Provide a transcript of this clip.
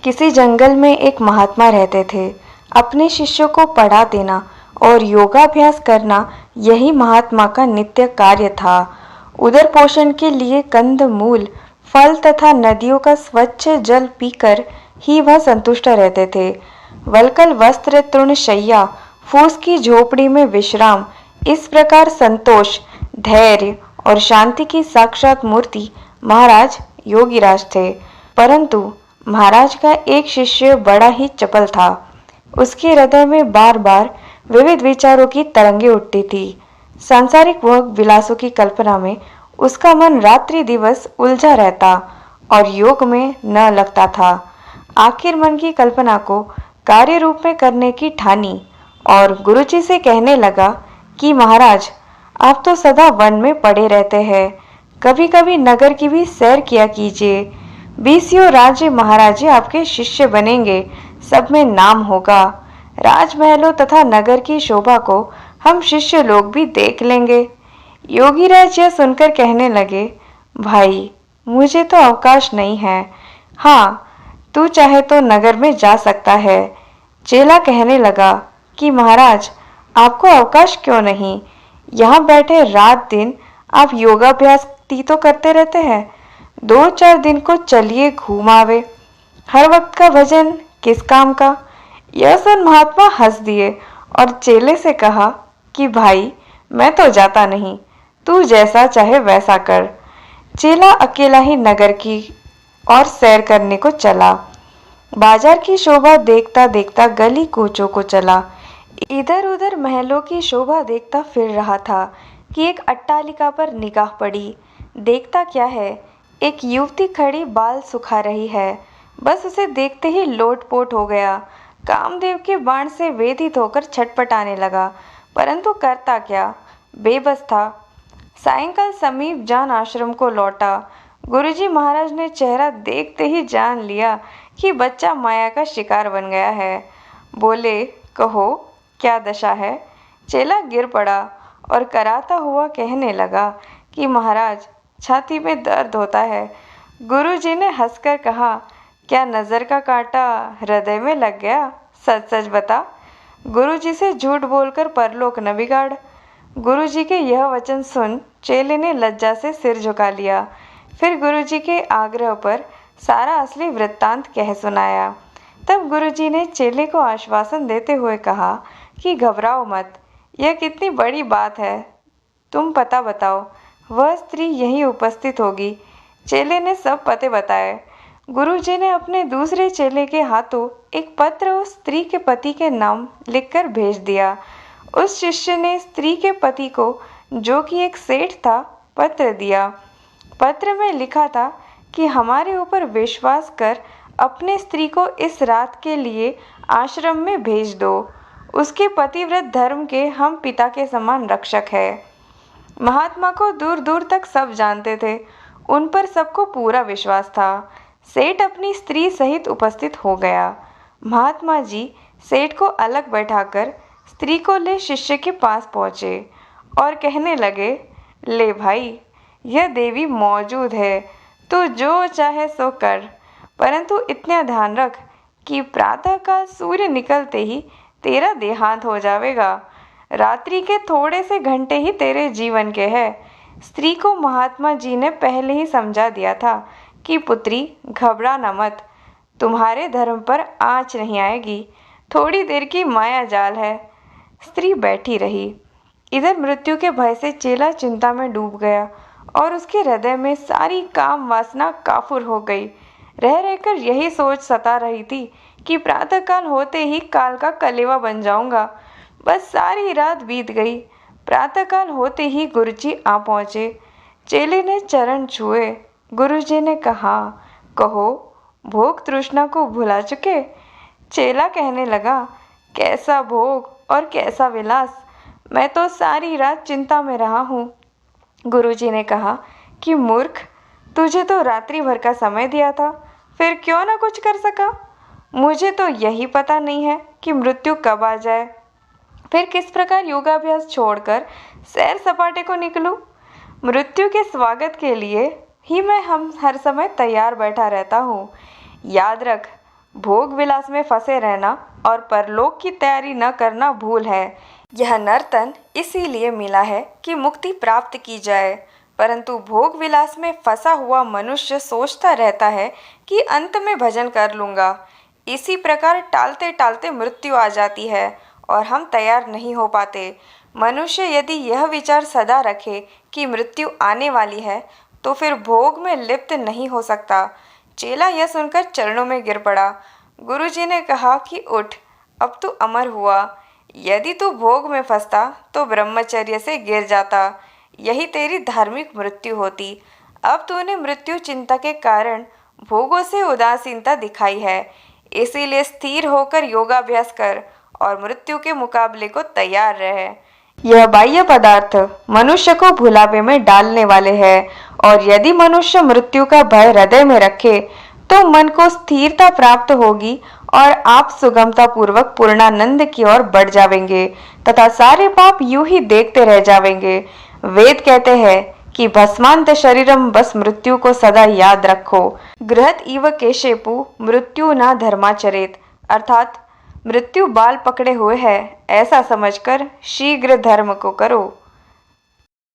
किसी जंगल में एक महात्मा रहते थे। अपने शिष्यों को पढ़ा देना और योगाभ्यास करना यही महात्मा का नित्य कार्य था। उदर पोषण के लिए कंद मूल, फल तथा नदियों का स्वच्छ जल पीकर ही वह संतुष्ट रहते थे। वलकल वस्त्र तृण शैया, फूस की झोपड़ी में विश्राम, इस प्रकार संतोष, धैर्य और शांति की साक्षात मूर्ति महाराज योगीराज थे। परंतु महाराज का एक शिष्य बड़ा ही चपल था। उसके हृदय में बार बार विविध विचारों की तरंगे उठती थी। सांसारिक भोग विलासों की कल्पना में उसका मन रात्रि दिवस उलझा रहता और योग में न लगता था। आखिर मन की कल्पना को कार्य रूप में करने की ठानी और गुरुजी से कहने लगा कि महाराज, आप तो सदा वन में पड़े रहते हैं, कभी कभी नगर की भी सैर किया कीजिए। 20 राज्य महाराजे आपके शिष्य बनेंगे, सब में नाम होगा। राजमहलों तथा नगर की शोभा को हम शिष्य लोग भी देख लेंगे। योगीराज यह सुनकर कहने लगे, भाई, मुझे तो अवकाश नहीं है। हाँ, तू चाहे तो नगर में जा सकता है। चेला कहने लगा कि महाराज, आपको अवकाश क्यों नहीं? यहाँ बैठे रात दिन आप योगाभ्यास तो करते रहते हैं। 2-4 दिन को चलिए घूम आवे। हर वक्त का भजन किस काम का? यह सुन महात्मा हंस दिए और चेले से कहा कि भाई, मैं तो जाता नहीं, तू जैसा चाहे वैसा कर। चेला अकेला ही नगर की और सैर करने को चला। बाजार की शोभा देखता देखता गली कूचों को चला। इधर उधर महलों की शोभा देखता फिर रहा था कि एक अट्टालिका पर निगाह पड़ी। देखता क्या है, एक युवती खड़ी बाल सुखा रही है। बस उसे देखते ही लोटपोट हो गया। कामदेव के बाण से वेधित होकर छटपटाने लगा, परंतु करता क्या, बेबस था। सायंकाल समीप जान आश्रम को लौटा। गुरुजी महाराज ने चेहरा देखते ही जान लिया कि बच्चा माया का शिकार बन गया है। बोले, कहो क्या दशा है? चेला गिर पड़ा और कराता हुआ कहने लगा कि महाराज, छाती में दर्द होता है। गुरुजी ने हंसकर कहा, क्या नजर का कांटा हृदय में लग गया? सच सच बता। गुरुजी से झूठ बोलकर परलोक न बिगाड़। गुरुजी के यह वचन सुन चेले ने लज्जा से सिर झुका लिया। फिर गुरुजी के आग्रह पर सारा असली वृत्तांत कह सुनाया। तब गुरुजी ने चेले को आश्वासन देते हुए कहा कि घबराओ मत, यह कितनी बड़ी बात है। तुम पता बताओ, वह स्त्री यहीं उपस्थित होगी। चेले ने सब पते बताए। गुरुजी ने अपने दूसरे चेले के हाथों एक पत्र उस स्त्री के पति के नाम लिखकर भेज दिया। उस शिष्य ने स्त्री के पति को, जो कि एक सेठ था, पत्र दिया। पत्र में लिखा था कि हमारे ऊपर विश्वास कर अपने स्त्री को इस रात के लिए आश्रम में भेज दो। उसके पतिव्रत धर्म के हम पिता के समान रक्षक है। महात्मा को दूर दूर तक सब जानते थे, उन पर सबको पूरा विश्वास था। सेठ अपनी स्त्री सहित उपस्थित हो गया। महात्मा जी सेठ को अलग बैठाकर स्त्री को ले शिष्य के पास पहुँचे और कहने लगे, ले भाई, यह देवी मौजूद है, तू जो चाहे सो कर, परंतु इतना ध्यान रख कि प्रातःकाल सूर्य निकलते ही तेरा देहांत हो जाएगा। रात्रि के थोड़े से घंटे ही तेरे जीवन के हैं। स्त्री को महात्मा जी ने पहले ही समझा दिया था कि पुत्री, घबरा न मत, तुम्हारे धर्म पर आँच नहीं आएगी, थोड़ी देर की माया जाल है। स्त्री बैठी रही। इधर मृत्यु के भय से चेला चिंता में डूब गया और उसके हृदय में सारी काम वासना काफुर हो गई। रह रहकर यही सोच सता रही थी कि प्रातःकाल होते ही काल का कलेवा बन जाऊंगा। बस सारी रात बीत गई। प्रातःकाल होते ही गुरुजी आ पहुँचे। चेले ने चरण छुए। गुरुजी ने कहा, कहो, भोग तृष्णा को भुला चुके? चेला कहने लगा, कैसा भोग और कैसा विलास, मैं तो सारी रात चिंता में रहा हूँ। गुरुजी ने कहा कि मूर्ख, तुझे तो रात्रि भर का समय दिया था, फिर क्यों ना कुछ कर सका? मुझे तो यही पता नहीं है कि मृत्यु कब आ जाए, फिर किस प्रकार योगाभ्यास छोड़कर सैर सपाटे को निकलूं। मृत्यु के स्वागत के लिए ही मैं हर समय तैयार बैठा रहता हूँ। याद रख, भोग विलास में फंसे रहना और परलोक की तैयारी न करना भूल है। यह नर्तन इसीलिए मिला है कि मुक्ति प्राप्त की जाए, परंतु भोग विलास में फंसा हुआ मनुष्य सोचता रहता है कि अंत में भजन कर लूँगा। इसी प्रकार टालते टालते मृत्यु आ जाती है और हम तैयार नहीं हो पाते। मनुष्य यदि यह विचार सदा रखे कि मृत्यु आने वाली है तो फिर भोग में लिप्त नहीं हो सकता। चेला यह सुनकर चरणों में गिर पड़ा। गुरुजी ने कहा कि उठ, अब तू अमर हुआ। यदि तू भोग में फंसता तो ब्रह्मचर्य से गिर जाता, यही तेरी धार्मिक मृत्यु होती। अब तूने मृत्यु चिंता के कारण भोगों से उदासीनता दिखाई है, इसीलिए स्थिर होकर योगाभ्यास कर और मृत्यु के मुकाबले को तैयार रहे। यह बाह्य पदार्थ मनुष्य को भुलावे में डालने वाले हैं, और यदि मनुष्य मृत्यु का भय हृदय में रखे तो मन को स्थिरता प्राप्त होगी और आप सुगमता पूर्वक पूर्णानंद की ओर बढ़ जावेंगे तथा सारे पाप यूं ही देखते रह जावेंगे। वेद कहते हैं कि भस्मांत शरीरम, बस मृत्यु को सदा याद रखो। गृहत इव केशेपु मृत्यु न धर्माचरेत, अर्थात मृत्यु बाल पकड़े हुए है, ऐसा समझकर शीघ्र धर्म को करो।